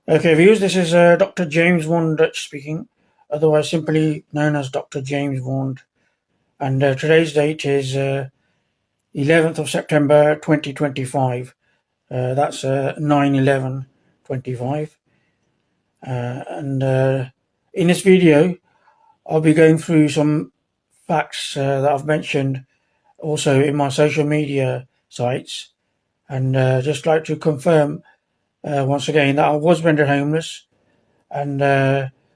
Okay, viewers, this is Dr. James VONDUTCH speaking, otherwise simply known as Dr. James Vond. And today's date is 11th of September 2025. That's 9/11/25. And in this video, I'll be going through some facts that I've mentioned also in my social media sites. And just like to confirm once again that I was rendered homeless and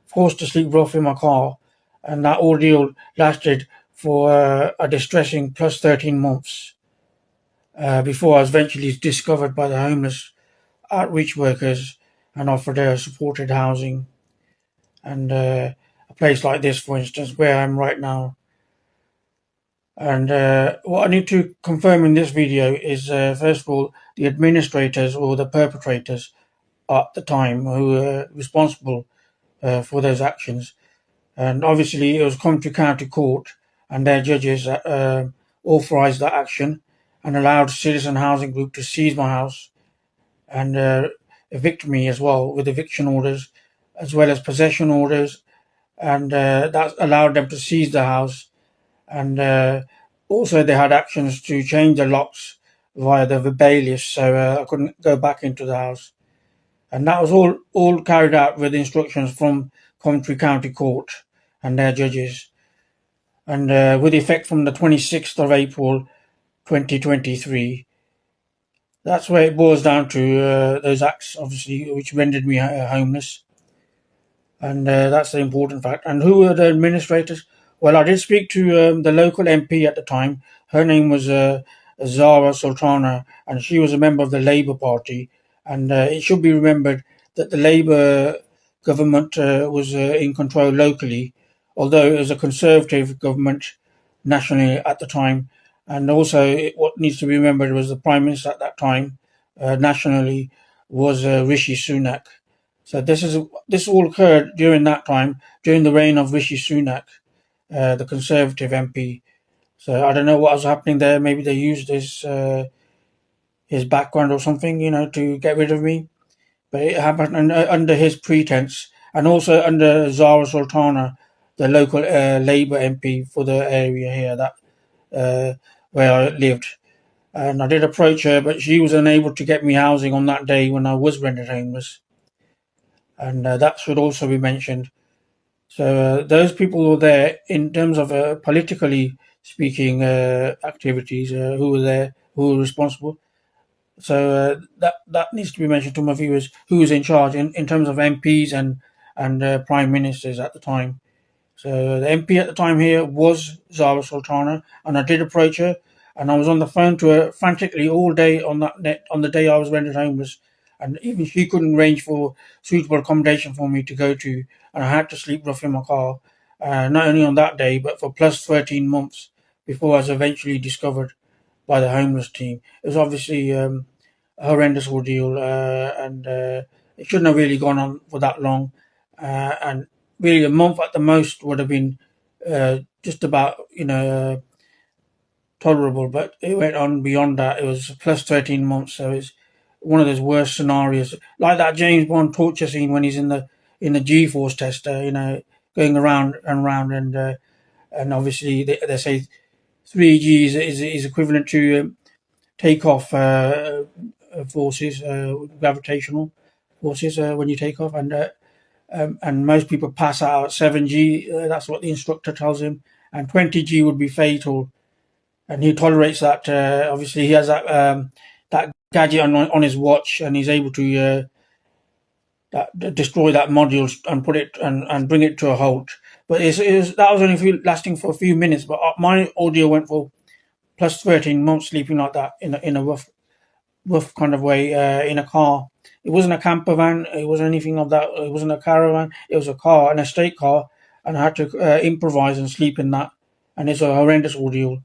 forced to sleep rough in my car, and that ordeal lasted for a distressing plus 13 months before I was eventually discovered by the homeless outreach workers and offered supported housing. And a place like this, for instance, where I am right now. And what I need to confirm in this video is, first of all, the administrators or the perpetrators at the time who were responsible for those actions. And obviously, it was Coventry County Court and their judges that authorised that action and allowed Citizen Housing Group to seize my house and evict me as well with eviction orders, as well as possession orders, and that allowed them to seize the house. And also, they had actions to change the locks via the bailiffs, so I couldn't go back into the house. And that was all carried out with instructions from Coventry County Court and their judges, and with effect from the 26th of April 2023. That's where it boils down to, those acts, obviously, which rendered me homeless. And that's the important fact. And who were the administrators? Well, I did speak to the local MP at the time. Her name was Zara Sultana, and she was a member of the Labour Party. And it should be remembered that the Labour government was in control locally, although it was a Conservative government nationally at the time. And also, what needs to be remembered was the Prime Minister at that time, nationally, was Rishi Sunak. So this all occurred during that time, during the reign of Rishi Sunak, the Conservative MP. So I don't know what was happening there. Maybe they used his background or something, to get rid of me. But it happened under his pretense, and also under Zara Sultana, the local Labour MP for the area here that where I lived. And I did approach her, but she was unable to get me housing on that day when I was rendered homeless. And that should also be mentioned. So those people were there in terms of politically speaking activities, who were there, who were responsible. So that needs to be mentioned to my viewers, who was in charge in terms of MPs and prime ministers at the time. So the MP at the time here was Zara Sultana, and I did approach her, and I was on the phone to her frantically all day on the day I was rendered homeless, and even she couldn't arrange for suitable accommodation for me to go to, and I had to sleep rough in my car, not only on that day but for plus 13 months before I was eventually discovered by the homeless team. It was obviously a horrendous ordeal, and it shouldn't have really gone on for that long, and really a month at the most would have been just about tolerable, but it went on beyond that. It was plus 13 months, so it's one of those worst scenarios, like that James Bond torture scene when he's in the G-force tester, going around and around, and obviously they say 3G is equivalent to takeoff forces, gravitational forces when you take off, and most people pass out at 7G. That's what the instructor tells him, and 20G would be fatal. And he tolerates that. Obviously, he has that gadget on his watch, and he's able to destroy that module and put it and bring it to a halt. But that was only lasting for a few minutes. But my audio went for plus 13 months, sleeping like that in a rough kind of way in a car. It wasn't a camper van. It wasn't anything of that. It wasn't a caravan. It was a car, an estate car, and I had to improvise and sleep in that. And it's a horrendous ordeal.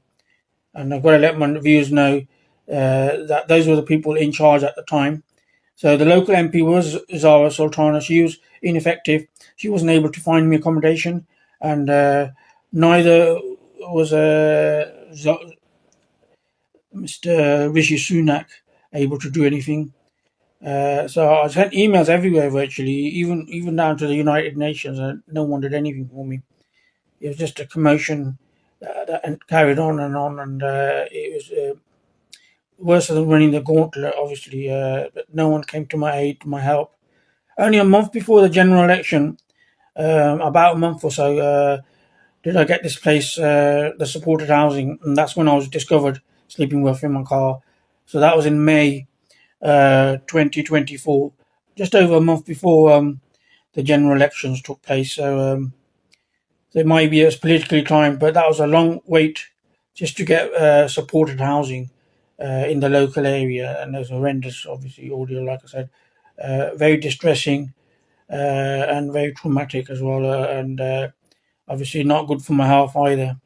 And I've got to let my viewers know that those were the people in charge at the time. So the local MP was Zara Sultana. She was ineffective. She wasn't able to find me accommodation, and neither was Mr. Rishi Sunak able to do anything. So I sent emails everywhere virtually, even down to the United Nations, and no one did anything for me. It was just a commotion that carried on, and it was worse than running the gauntlet, obviously. But no one came to my aid, to my help. Only a month before the general election, about a month or so, did I get this place, the supported housing, and that's when I was discovered sleeping rough in my car. So that was in May 2024, just over a month before the general elections took place. So there might be as politically timed, but that was a long wait just to get supported housing in the local area, and there's horrendous, obviously, audio, like I said, very distressing and very traumatic as well, and obviously not good for my health either.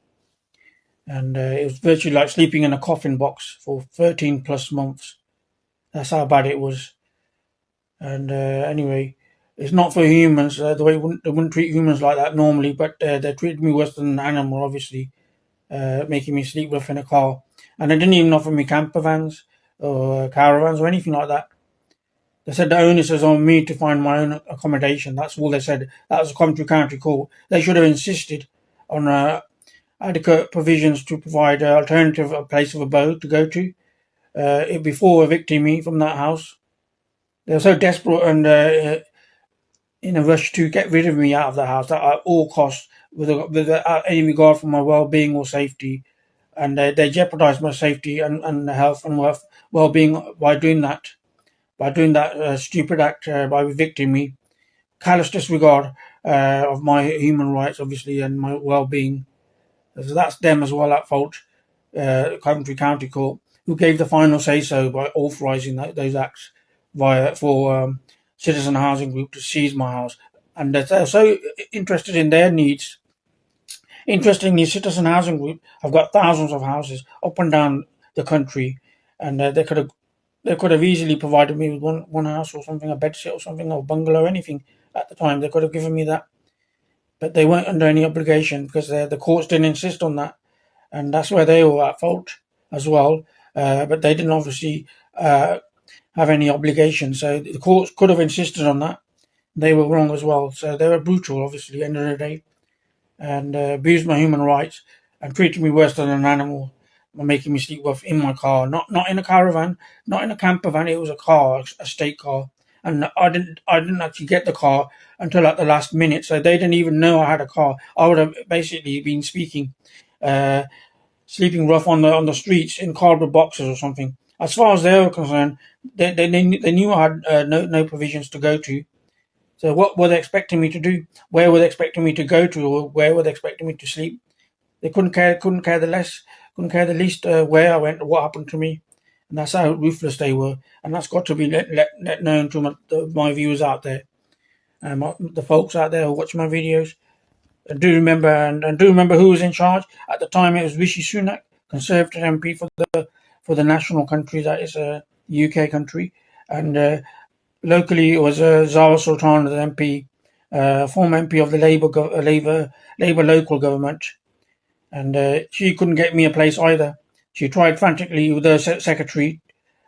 And it was virtually like sleeping in a coffin box for 13 plus months. That's how bad it was. And anyway, it's not for humans. The way they wouldn't treat humans like that normally, but they treated me worse than an animal, obviously, making me sleep rough in a car. And they didn't even offer me camper vans or caravans or anything like that. They said the onus is on me to find my own accommodation. That's all they said. That was a Coventry County Court. They should have insisted on adequate provisions to provide an alternative place of abode to go to before evicting me from that house. They were so desperate and in a rush to get rid of me out of the house at all costs, without any regard for my well-being or safety. And they jeopardised my safety and health and well-being by doing that stupid act, by evicting me. Callous disregard of my human rights, obviously, and my well-being. So that's them as well at fault, Coventry County Court, who gave the final say-so by authorising those acts for Citizen Housing Group to seize my house. And they're so interested in their needs. Interestingly, Citizen Housing Group have got thousands of houses up and down the country, and they could have easily provided me with one house or something, a bedsit or something, or bungalow, anything at the time. They could have given me that, but they weren't under any obligation because the courts didn't insist on that, and that's where they were at fault as well. But they didn't obviously have any obligation, so the courts could have insisted on that. They were wrong as well, so they were brutal, obviously, end of the day, and abused my human rights and treated me worse than an animal by making me sleep rough in my car, not in a caravan, not in a camper van. It was a car, a state car, and I didn't actually get the car until at the last minute. So they didn't even know I had a car. I would have basically been uh, sleeping rough on the streets in cardboard boxes or something. As far as they were concerned, they knew I had no provisions to go to. So what were they expecting me to do? Where were they expecting me to go to, or where were they expecting me to sleep? They couldn't care the least where I went or what happened to me. And that's how ruthless they were. And that's got to be let known to my viewers out there, and the folks out there who watch my videos. And do remember who was in charge at the time. It was Rishi Sunak, Conservative MP for the national country, that is a UK country, and locally it was Zara Sultan, the MP, former MP of the Labour local government, and she couldn't get me a place either. She tried frantically with her secretary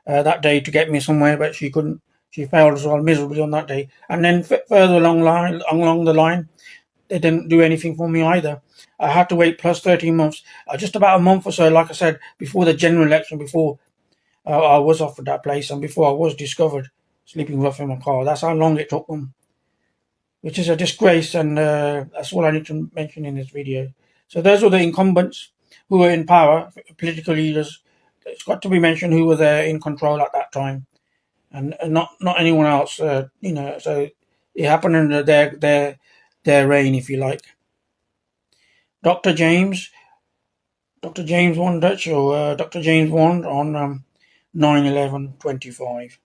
that day to get me somewhere, but she couldn't. She failed as well, miserably on that day. And then further along the line, they didn't do anything for me either. I had to wait plus 13 months, just about a month or so, like I said, before the general election, before I was offered that place, and before I was discovered sleeping rough in my car. That's how long it took them, which is a disgrace, and that's all I need to mention in this video. So those were the incumbents who were in power, political leaders. It's got to be mentioned who were there in control at that time, and not anyone else. So it happened under their reign, if you like. Dr. James, Dr. James VONDUTCH, or Dr. James Wand on 9/11/25.